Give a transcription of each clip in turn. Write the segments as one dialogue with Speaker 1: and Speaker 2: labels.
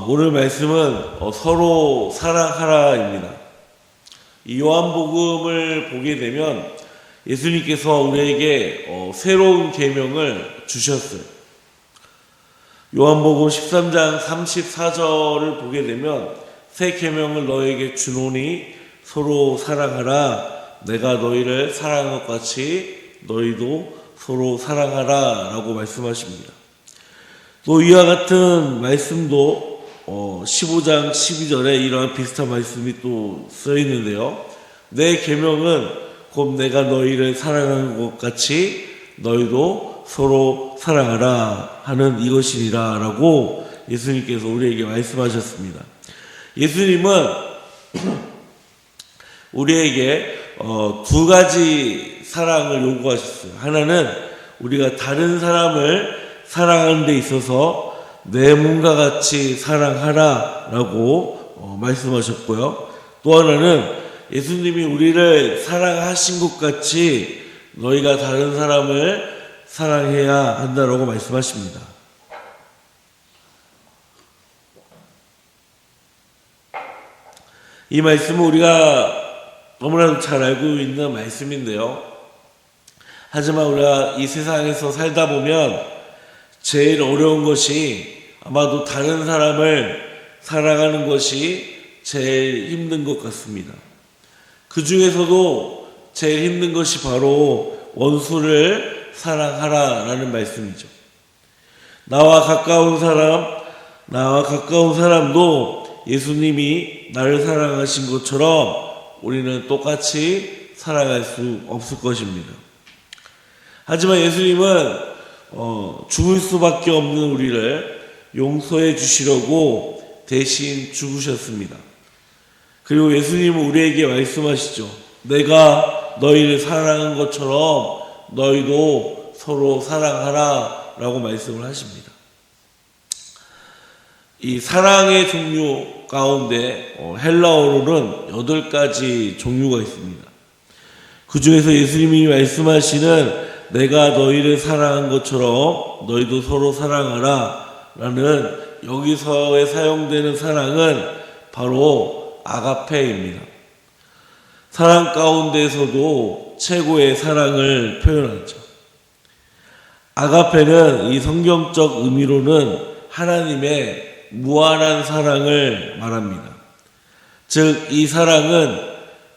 Speaker 1: 오늘 말씀은 서로 사랑하라입니다. 이 요한복음을 보게 되면 예수님께서 우리에게 새로운 계명을 주셨어요. 요한복음 13장 34절을 보게 되면 새 계명을 너에게 주노니 서로 사랑하라. 내가 너희를 사랑한 것 같이 너희도 서로 사랑하라 라고 말씀하십니다. 또 이와 같은 말씀도 15장 12절에 이러한 비슷한 말씀이 또 써 있는데요. 내 계명은 곧 내가 너희를 사랑한 것 같이 너희도 서로 사랑하라 하는 이것이니라 라고 예수님께서 우리에게 말씀하셨습니다. 예수님은 우리에게 두 가지 사랑을 요구하셨어요. 하나는 우리가 다른 사람을 사랑하는 데 있어서 내 몸과 같이 사랑하라 라고 말씀하셨고요. 또 하나는 예수님이 우리를 사랑하신 것 같이 너희가 다른 사람을 사랑해야 한다라고 말씀하십니다. 이 말씀은 우리가 너무나도 잘 알고 있는 말씀인데요. 하지만 우리가 이 세상에서 살다 보면 제일 어려운 것이 아마도 다른 사람을 사랑하는 것이 제일 힘든 것 같습니다. 그 중에서도 제일 힘든 것이 바로 원수를 사랑하라라는 말씀이죠. 나와 가까운 사람도 예수님이 나를 사랑하신 것처럼 우리는 똑같이 사랑할 수 없을 것입니다. 하지만 예수님은 죽을 수밖에 없는 우리를 용서해 주시려고 대신 죽으셨습니다. 그리고 예수님은 우리에게 말씀하시죠. 내가 너희를 사랑한 것처럼 너희도 서로 사랑하라 라고 말씀을 하십니다. 이 사랑의 종류 가운데 헬라어로는 8가지 종류가 있습니다. 그 중에서 예수님이 말씀하시는 내가 너희를 사랑한 것처럼 너희도 서로 사랑하라 라는 여기서의 사용되는 사랑은 바로 아가페입니다. 사랑 가운데서도 최고의 사랑을 표현하죠. 아가페는 이 성경적 의미로는 하나님의 무한한 사랑을 말합니다. 즉, 이 사랑은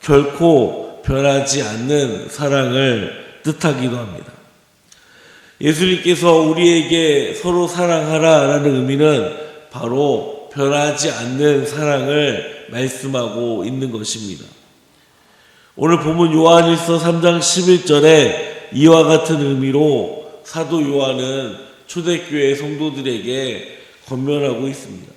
Speaker 1: 결코 변하지 않는 사랑을 뜻하기도 합니다. 예수님께서 우리에게 서로 사랑하라라는 의미는 바로 변하지 않는 사랑을 말씀하고 있는 것입니다. 오늘 본문 요한일서 3장 11절에 이와 같은 의미로 사도 요한은 초대교회 성도들에게 권면하고 있습니다.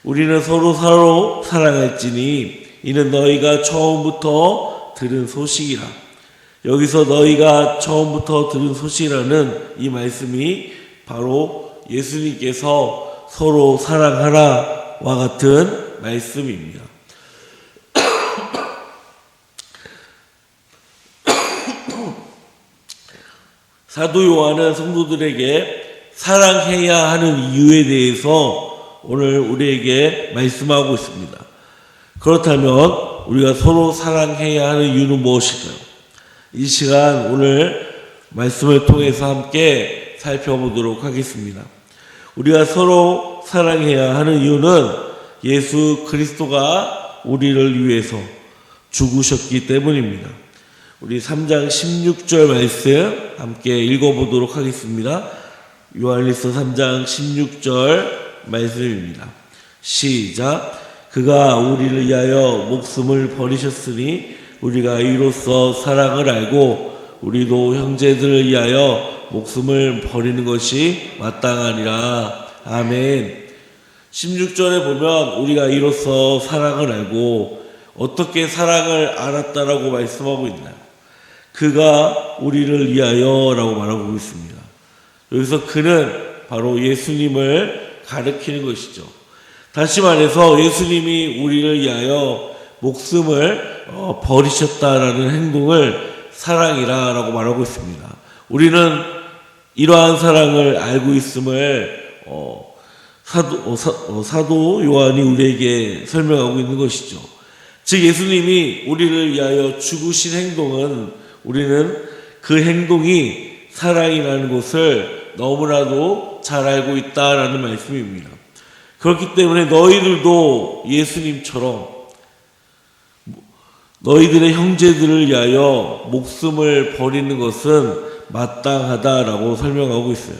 Speaker 1: 우리는 서로 사랑할지니 이는 너희가 처음부터 들은 소식이라. 여기서 너희가 처음부터 들은 소식이라는 이 말씀이 바로 예수님께서 서로 사랑하라와 같은 말씀입니다. 사도 요한은 성도들에게 사랑해야 하는 이유에 대해서 오늘 우리에게 말씀하고 있습니다. 그렇다면 우리가 서로 사랑해야 하는 이유는 무엇일까요? 이 시간 오늘 말씀을 통해서 함께 살펴보도록 하겠습니다. 우리가 서로 사랑해야 하는 이유는 예수 그리스도가 우리를 위해서 죽으셨기 때문입니다. 우리 3장 16절 말씀 함께 읽어보도록 하겠습니다. 요한일서 3장 16절 말씀입니다. 시작. 그가 우리를 위하여 목숨을 버리셨으니 우리가 이로써 사랑을 알고 우리도 형제들을 위하여 목숨을 버리는 것이 마땅하니라. 아멘. 16절에 보면 우리가 이로써 사랑을 알고 어떻게 사랑을 알았다라고 말씀하고 있나요? 그가 우리를 위하여 라고 말하고 있습니다. 여기서 그는 바로 예수님을 가리키는 것이죠. 다시 말해서 예수님이 우리를 위하여 목숨을 버리셨다라는 행동을 사랑이라고 말하고 있습니다. 우리는 이러한 사랑을 알고 있음을 사도 요한이 우리에게 설명하고 있는 것이죠. 즉 예수님이 우리를 위하여 죽으신 행동은 우리는 그 행동이 사랑이라는 것을 너무나도 잘 알고 있다라는 말씀입니다. 그렇기 때문에 너희들도 예수님처럼 너희들의 형제들을 위하여 목숨을 버리는 것은 마땅하다라고 설명하고 있어요.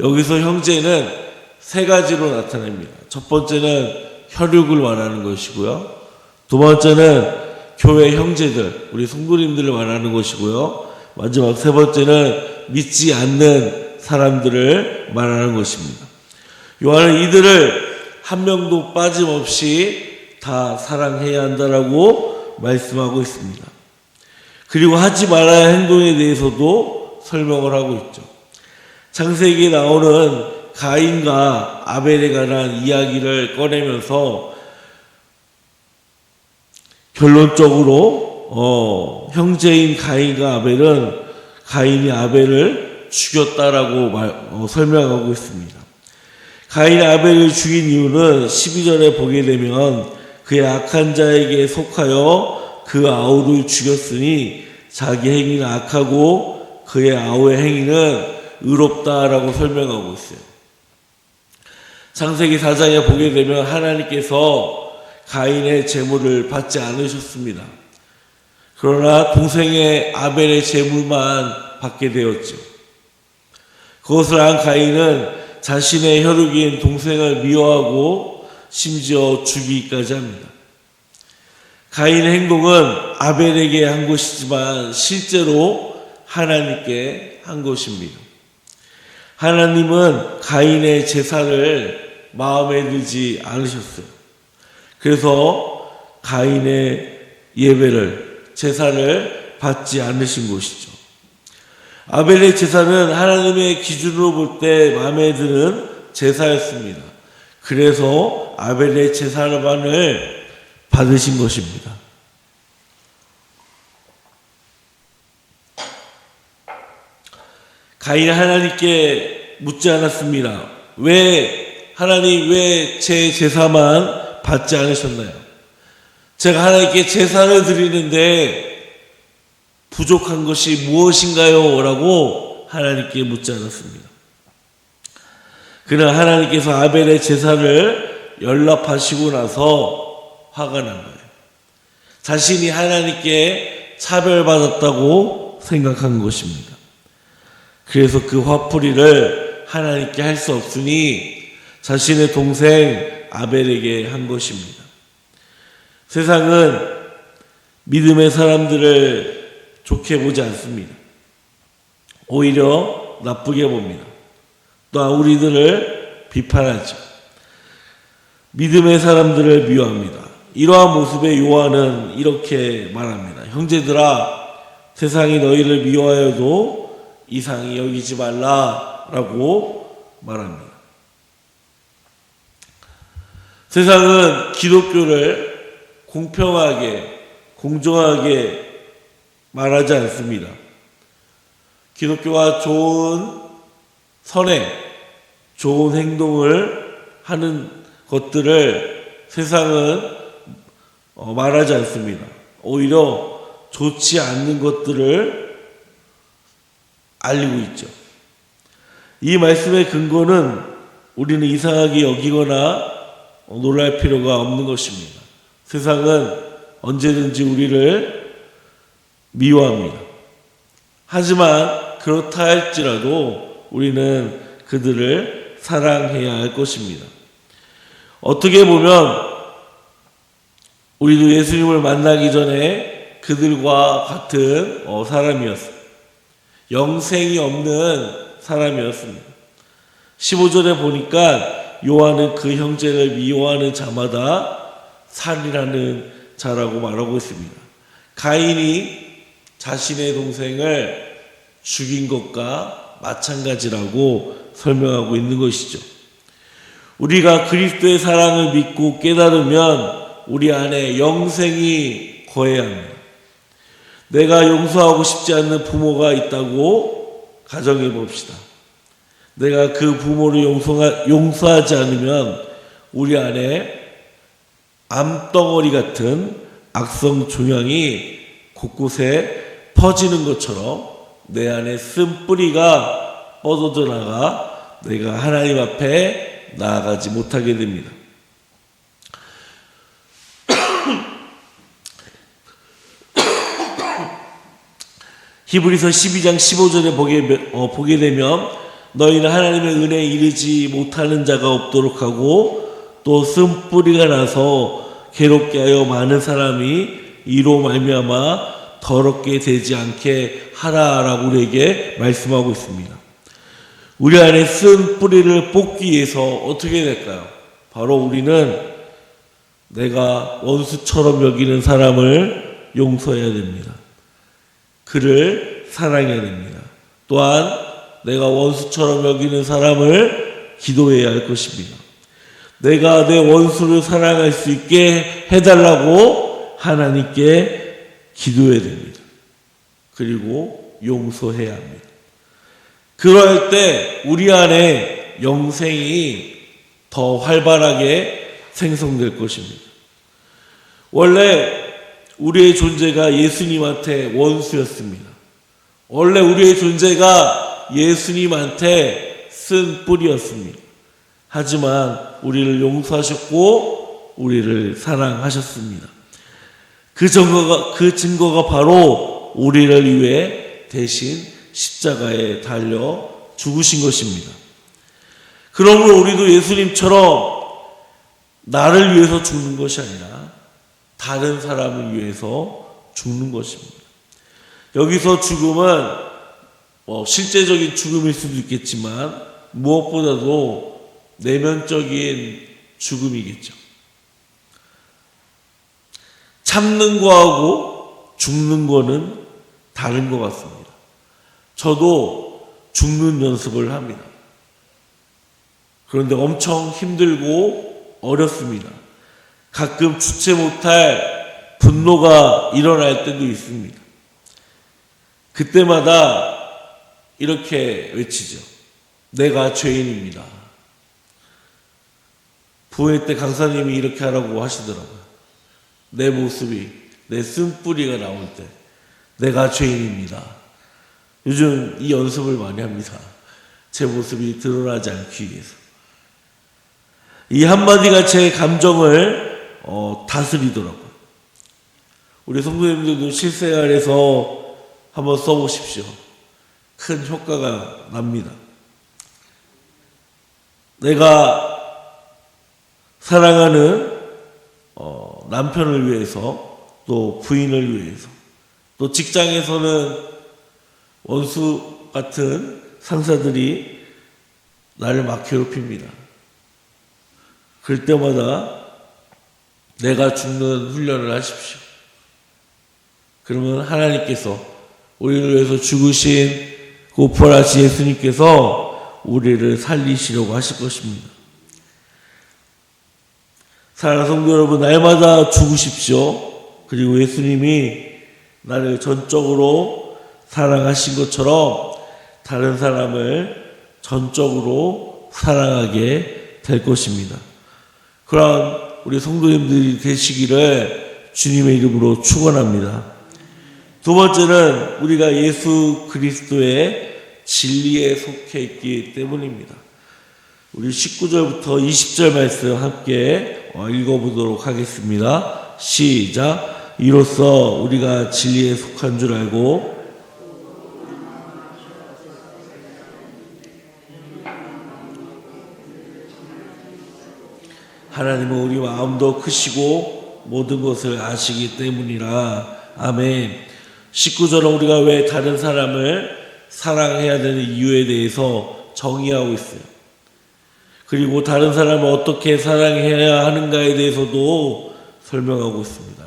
Speaker 1: 여기서 형제는 세 가지로 나타납니다. 첫 번째는 혈육을 말하는 것이고요. 두 번째는 교회 형제들, 우리 성도님들을 말하는 것이고요. 마지막 세 번째는 믿지 않는 사람들을 말하는 것입니다. 요한은 이들을 한 명도 빠짐없이 다 사랑해야 한다라고 말씀하고 있습니다. 그리고 하지 말아야 할 행동에 대해서도 설명을 하고 있죠. 창세기에 나오는 가인과 아벨에 관한 이야기를 꺼내면서 결론적으로 형제인 가인과 아벨은 가인이 아벨을 죽였다라고 설명하고 있습니다. 가인이 아벨을 죽인 이유는 12절에 보게 되면 그의 악한 자에게 속하여 그 아우를 죽였으니 자기 행위는 악하고 그의 아우의 행위는 의롭다라고 설명하고 있어요. 창세기 4장에 보게 되면 하나님께서 가인의 제물을 받지 않으셨습니다. 그러나 동생의 아벨의 제물만 받게 되었죠. 그것을 안 가인은 자신의 혈육인 동생을 미워하고 심지어 죽이기까지 합니다. 가인의 행동은 아벨에게 한 것이지만 실제로 하나님께 한 것입니다. 하나님은 가인의 제사를 마음에 들지 않으셨어요. 그래서 가인의 예배를, 제사를 받지 않으신 것이죠. 아벨의 제사는 하나님의 기준으로 볼 때 마음에 드는 제사였습니다. 그래서 아벨의 제사만을 받으신 것입니다. 가인은 하나님께 묻지 않았습니다. 하나님 왜 제 제사만 받지 않으셨나요? 제가 하나님께 제사를 드리는데 부족한 것이 무엇인가요? 라고 하나님께 묻지 않았습니다. 그러나 하나님께서 아벨의 제사를 연락하시고 나서 화가 난 거예요. 자신이 하나님께 차별받았다고 생각한 것입니다. 그래서 그 화풀이를 하나님께 할 수 없으니 자신의 동생 아벨에게 한 것입니다. 세상은 믿음의 사람들을 좋게 보지 않습니다. 오히려 나쁘게 봅니다. 또한 우리들을 비판하죠. 믿음의 사람들을 미워합니다. 이러한 모습의 요한은 이렇게 말합니다. 형제들아, 세상이 너희를 미워하여도 이상히 여기지 말라라고 말합니다. 세상은 기독교를 공평하게, 공정하게 말하지 않습니다. 기독교가 좋은 선행, 좋은 행동을 하는 것들을 세상은 말하지 않습니다. 오히려 좋지 않는 것들을 알리고 있죠. 이 말씀의 근거는 우리는 이상하게 여기거나 놀랄 필요가 없는 것입니다. 세상은 언제든지 우리를 미워합니다. 하지만 그렇다 할지라도 우리는 그들을 사랑해야 할 것입니다. 어떻게 보면 우리도 예수님을 만나기 전에 그들과 같은 사람이었어요. 영생이 없는 사람이었습니다. 15절에 보니까 요한은 그 형제를 미워하는 자마다 살인하는 자라고 말하고 있습니다. 가인이 자신의 동생을 죽인 것과 마찬가지라고 설명하고 있는 것이죠. 우리가 그리스도의 사랑을 믿고 깨달으면 우리 안에 영생이 거해야 합니다. 내가 용서하고 싶지 않는 부모가 있다고 가정해 봅시다. 내가 그 부모를 용서하지 않으면 우리 안에 암덩어리 같은 악성 종양이 곳곳에 퍼지는 것처럼 내 안에 쓴 뿌리가 뻗어져 나가 내가 하나님 앞에 나아가지 못하게 됩니다. 히브리서 12장 15절에 보게 되면 너희는 하나님의 은혜에 이르지 못하는 자가 없도록 하고 또 쓴뿌리가 나서 괴롭게 하여 많은 사람이 이로 말미암아 더럽게 되지 않게 하라라고 우리에게 말씀하고 있습니다. 우리 안에 쓴 뿌리를 뽑기 위해서 어떻게 될까요? 바로 우리는 내가 원수처럼 여기는 사람을 용서해야 됩니다. 그를 사랑해야 됩니다. 또한 내가 원수처럼 여기는 사람을 기도해야 할 것입니다. 내가 내 원수를 사랑할 수 있게 해달라고 하나님께 기도해야 됩니다. 그리고 용서해야 합니다. 그럴 때 우리 안에 영생이 더 활발하게 생성될 것입니다. 원래 우리의 존재가 예수님한테 원수였습니다. 원래 우리의 존재가 예수님한테 쓴 뿌리였습니다. 하지만 우리를 용서하셨고 우리를 사랑하셨습니다. 그 증거가 바로 우리를 위해 대신 십자가에 달려 죽으신 것입니다. 그러므로 우리도 예수님처럼 나를 위해서 죽는 것이 아니라 다른 사람을 위해서 죽는 것입니다. 여기서 죽음은 실제적인 죽음일 수도 있겠지만 무엇보다도 내면적인 죽음이겠죠. 참는 거하고 죽는 거는 다른 것 같습니다. 저도 죽는 연습을 합니다. 그런데 엄청 힘들고 어렵습니다. 가끔 주체 못할 분노가 일어날 때도 있습니다. 그때마다 이렇게 외치죠. 내가 죄인입니다. 부회 때 강사님이 이렇게 하라고 하시더라고요. 내 모습이, 내 쓴뿌리가 나올 때 내가 죄인입니다. 요즘 이 연습을 많이 합니다. 제 모습이 드러나지 않기 위해서. 이 한마디가 제 감정을 다스리더라고요. 우리 성도님들도 실생활에서 한번 써보십시오. 큰 효과가 납니다. 내가 사랑하는 남편을 위해서, 또 부인을 위해서, 또 직장에서는 원수 같은 상사들이 나를 막 괴롭힙니다. 그럴 때마다 내가 죽는 훈련을 하십시오. 그러면 하나님께서 우리를 위해서 죽으신 그 부활하신 예수님께서 우리를 살리시려고 하실 것입니다. 사랑하는 성도 여러분, 날마다 죽으십시오. 그리고 예수님이 나를 전적으로 사랑하신 것처럼 다른 사람을 전적으로 사랑하게 될 것입니다. 그런 우리 성도님들이 되시기를 주님의 이름으로 축원합니다. 두 번째는 우리가 예수 그리스도의 진리에 속해 있기 때문입니다. 우리 19절부터 20절 말씀 함께 읽어보도록 하겠습니다. 시작. 이로써 우리가 진리에 속한 줄 알고 하나님은 우리 마음도 크시고 모든 것을 아시기 때문이라. 아멘. 19절은 우리가 왜 다른 사람을 사랑해야 되는 이유에 대해서 정의하고 있어요. 그리고 다른 사람을 어떻게 사랑해야 하는가에 대해서도 설명하고 있습니다.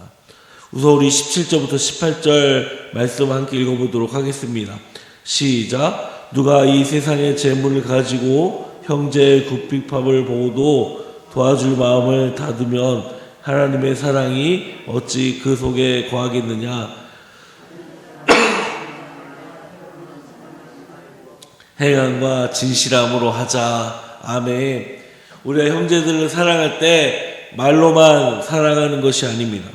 Speaker 1: 우선 우리 17절부터 18절 말씀 함께 읽어보도록 하겠습니다. 시작. 누가 이 세상의 재물을 가지고 형제의 굽핍함을 보고도 도와줄 마음을 닫으면 하나님의 사랑이 어찌 그 속에 거하겠느냐. 행함과 진실함으로 하자. 아멘. 우리가 형제들을 사랑할 때 말로만 사랑하는 것이 아닙니다.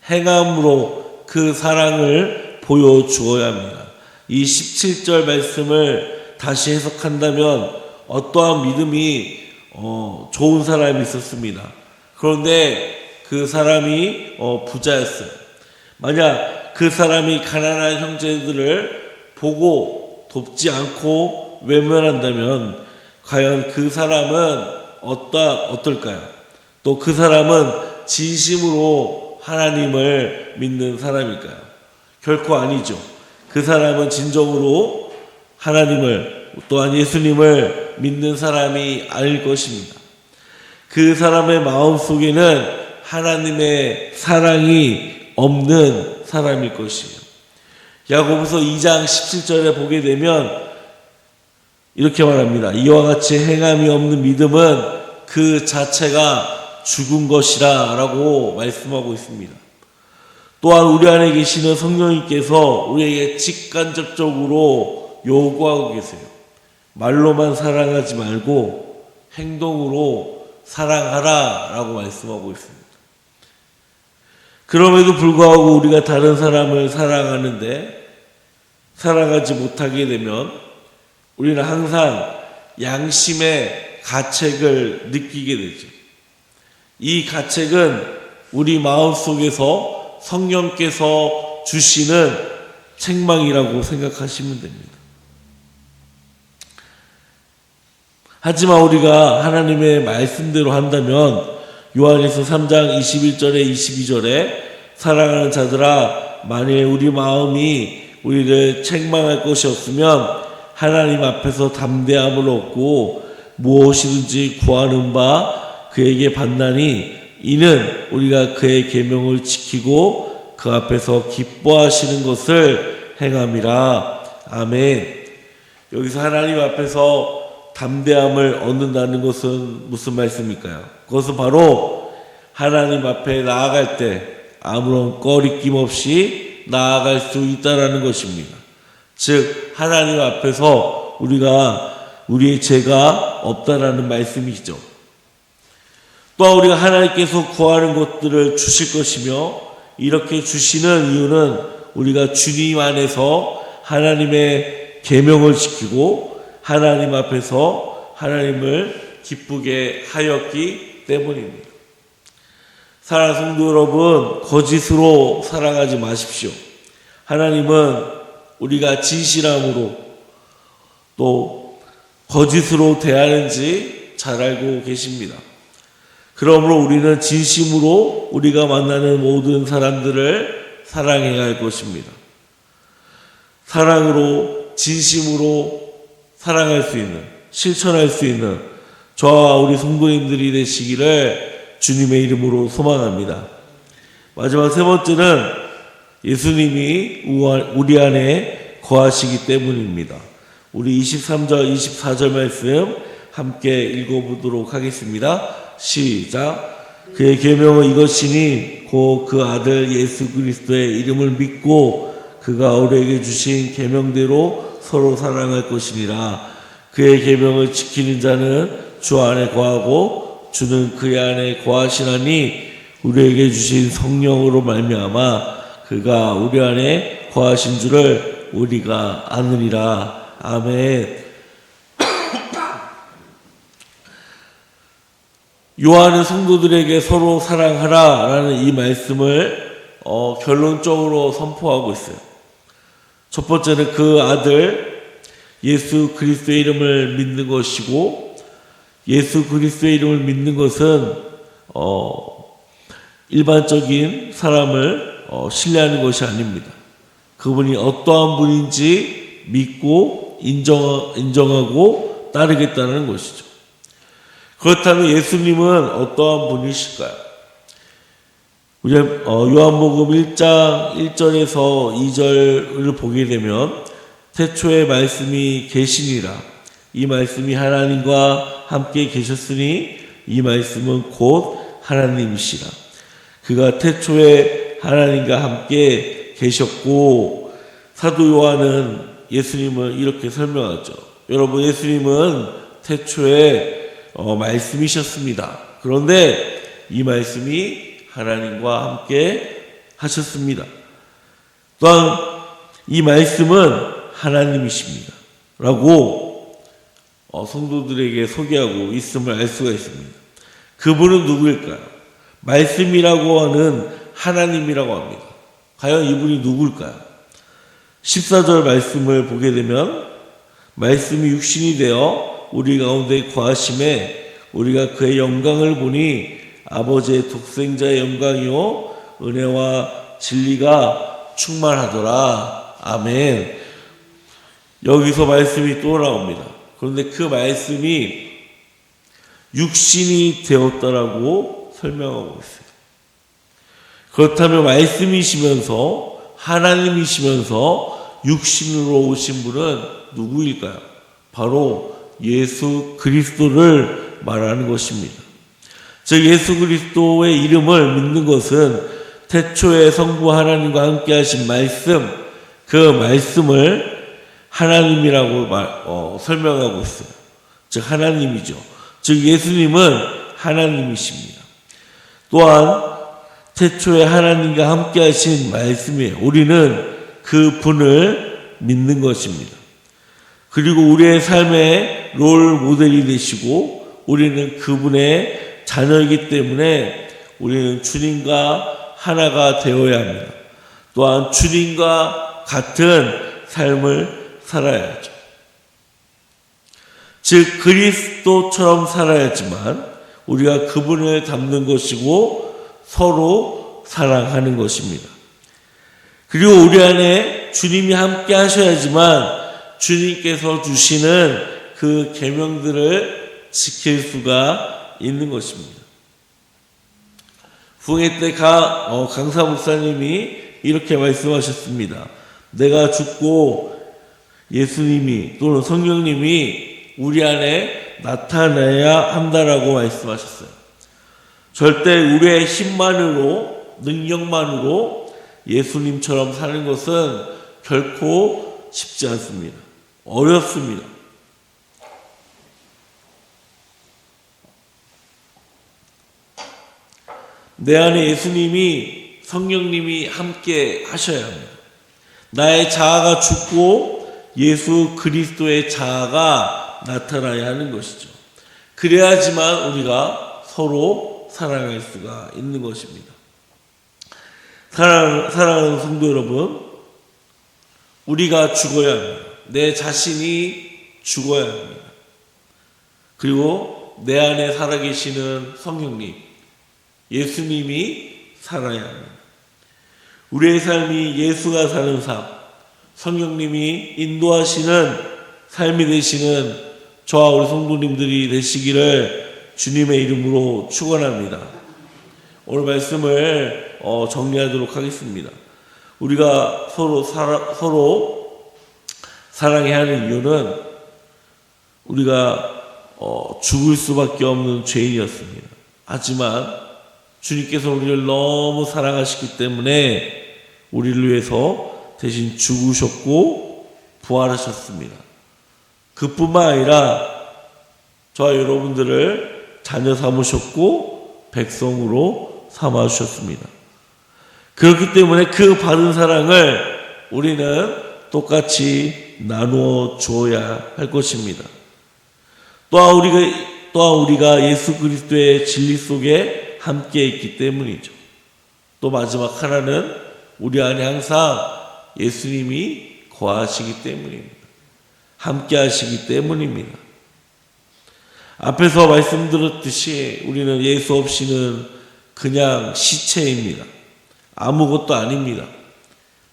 Speaker 1: 행함으로 그 사랑을 보여주어야 합니다. 이 17절 말씀을 다시 해석한다면 어떠한 믿음이 좋은 사람이 있었습니다. 그런데 그 사람이 부자였어요. 만약 그 사람이 가난한 형제들을 보고 돕지 않고 외면한다면 과연 그 사람은 어떨까요? 또 그 사람은 진심으로 하나님을 믿는 사람일까요? 결코 아니죠. 그 사람은 진정으로 하나님을 또한 예수님을 믿는 사람이 아닐 것입니다. 그 사람의 마음속에는 하나님의 사랑이 없는 사람일 것이에요. 야고보서 2장 17절에 보게 되면 이렇게 말합니다. 이와 같이 행함이 없는 믿음은 그 자체가 죽은 것이라 라고 말씀하고 있습니다. 또한 우리 안에 계시는 성령님께서 우리에게 직간접적으로 요구하고 계세요. 말로만 사랑하지 말고 행동으로 사랑하라 라고 말씀하고 있습니다. 그럼에도 불구하고 우리가 다른 사람을 사랑하는데 사랑하지 못하게 되면 우리는 항상 양심의 가책을 느끼게 되죠. 이 가책은 우리 마음속에서 성령께서 주시는 책망이라고 생각하시면 됩니다. 하지만 우리가 하나님의 말씀대로 한다면 요한일서 3장 21절에 22절에 사랑하는 자들아 만일 우리 마음이 우리를 책망할 것이 없으면 하나님 앞에서 담대함을 얻고 무엇이든지 구하는 바 그에게 받나니 이는 우리가 그의 계명을 지키고 그 앞에서 기뻐하시는 것을 행함이라. 아멘. 여기서 하나님 앞에서 담대함을 얻는다는 것은 무슨 말씀일까요? 그것은 바로 하나님 앞에 나아갈 때 아무런 꺼리낌 없이 나아갈 수 있다라는 것입니다. 즉 하나님 앞에서 우리의 죄가 없다라는 말씀이죠. 또한 우리가 하나님께서 구하는 것들을 주실 것이며 이렇게 주시는 이유는 우리가 주님 안에서 하나님의 계명을 지키고 하나님 앞에서 하나님을 기쁘게 하였기 때문입니다. 사랑하는 성도 여러분, 거짓으로 사랑하지 마십시오. 하나님은 우리가 진실함으로 또 거짓으로 대하는지 잘 알고 계십니다. 그러므로 우리는 진심으로 우리가 만나는 모든 사람들을 사랑해야 할 것입니다. 사랑으로 진심으로 사랑할 수 있는, 실천할 수 있는 저와 우리 성도님들이 되시기를 주님의 이름으로 소망합니다. 마지막 세 번째는 예수님이 우리 안에 거하시기 때문입니다. 우리 23절, 24절 말씀 함께 읽어보도록 하겠습니다. 시작. 그의 계명은 이것이니 곧 그 아들 예수 그리스도의 이름을 믿고 그가 우리에게 주신 계명대로 서로 사랑할 것이니라. 그의 계명을 지키는 자는 주 안에 거하고 주는 그의 안에 거하시나니 우리에게 주신 성령으로 말미암아 그가 우리 안에 거하신 줄을 우리가 아느니라. 아멘. 요한은 성도들에게 서로 사랑하라 라는 이 말씀을 결론적으로 선포하고 있어요. 첫 번째는 그 아들 예수 그리스도의 이름을 믿는 것이고, 예수 그리스도의 이름을 믿는 것은 일반적인 사람을 신뢰하는 것이 아닙니다. 그분이 어떠한 분인지 믿고 인정하고 따르겠다는 것이죠. 그렇다면 예수님은 어떠한 분이실까요? 우리 요한복음 1장 1절에서 2절을 보게 되면 태초에 말씀이 계시니라. 이 말씀이 하나님과 함께 계셨으니 이 말씀은 곧 하나님이시라. 그가 태초에 하나님과 함께 계셨고, 사도 요한은 예수님을 이렇게 설명하죠. 여러분, 예수님은 태초에 말씀이셨습니다. 그런데 이 말씀이 하나님과 함께 하셨습니다. 또한 이 말씀은 하나님이십니다. 라고 성도들에게 소개하고 있음을 알 수가 있습니다. 그분은 누구일까요? 말씀이라고 하는 하나님이라고 합니다. 과연 이분이 누구일까요? 14절 말씀을 보게 되면 말씀이 육신이 되어 우리 가운데 거하심에 우리가 그의 영광을 보니 아버지의 독생자의 영광이요 은혜와 진리가 충만하더라. 아멘. 여기서 말씀이 또 나옵니다. 그런데 그 말씀이 육신이 되었다라고 설명하고 있어요. 그렇다면 말씀이시면서 하나님이시면서 육신으로 오신 분은 누구일까요? 바로 예수 그리스도를 말하는 것입니다. 즉 예수 그리스도의 이름을 믿는 것은 태초에 성부 하나님과 함께 하신 말씀, 그 말씀을 하나님이라고 설명하고 있어요. 즉 하나님이죠. 즉 예수님은 하나님이십니다. 또한 태초에 하나님과 함께 하신 말씀이에요. 우리는 그 분을 믿는 것입니다. 그리고 우리의 삶의 롤 모델이 되시고 우리는 그분의 자녀이기 때문에 우리는 주님과 하나가 되어야 합니다. 또한 주님과 같은 삶을 살아야죠. 즉 그리스도처럼 살아야지만 우리가 그분을 닮는 것이고 서로 사랑하는 것입니다. 그리고 우리 안에 주님이 함께 하셔야지만 주님께서 주시는 그 계명들을 지킬 수가 있는 것입니다. 부흥회 때 강사 목사님이 이렇게 말씀하셨습니다. 내가 죽고 예수님이 또는 성령님이 우리 안에 나타나야 한다라고 말씀하셨어요. 절대 우리의 힘만으로 능력만으로 예수님처럼 사는 것은 결코 쉽지 않습니다. 어렵습니다. 내 안에 예수님이 성령님이 함께 하셔야 합니다. 나의 자아가 죽고 예수 그리스도의 자아가 나타나야 하는 것이죠. 그래야지만 우리가 서로 사랑할 수가 있는 것입니다. 사랑하는 성도 여러분, 우리가 죽어야 합니다. 내 자신이 죽어야 합니다. 그리고 내 안에 살아계시는 성령님, 예수님이 살아야 합니다. 우리의 삶이 예수가 사는 삶, 성령님이 인도하시는 삶이 되시는 저와 우리 성도님들이 되시기를 주님의 이름으로 축원합니다. 오늘 말씀을 정리하도록 하겠습니다. 우리가 서로 사랑해야 하는 이유는 우리가 죽을 수밖에 없는 죄인이었습니다. 하지만 주님께서 우리를 너무 사랑하시기 때문에 우리를 위해서 대신 죽으셨고 부활하셨습니다. 그뿐만 아니라 저와 여러분들을 자녀 삼으셨고 백성으로 삼아주셨습니다. 그렇기 때문에 그 받은 사랑을 우리는 똑같이 나누어 주어야 할 것입니다. 또한 우리가 예수 그리스도의 진리 속에 함께 있기 때문이죠. 또 마지막 하나는 우리 안에 항상 예수님이 거하시기 때문입니다. 함께 하시기 때문입니다. 앞에서 말씀드렸듯이 우리는 예수 없이는 그냥 시체입니다. 아무것도 아닙니다.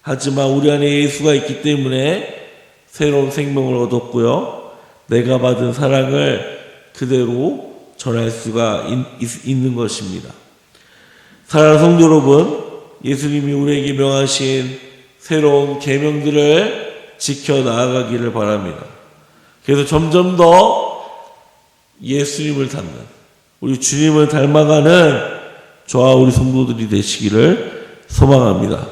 Speaker 1: 하지만 우리 안에 예수가 있기 때문에 새로운 생명을 얻었고요. 내가 받은 사랑을 그대로 전할 수가 있는 것입니다. 사랑하는 성도 여러분, 예수님이 우리에게 명하신 새로운 계명들을 지켜 나아가기를 바랍니다. 그래서 점점 더 예수님을 닮는, 우리 주님을 닮아가는 저와 우리 성도들이 되시기를 소망합니다.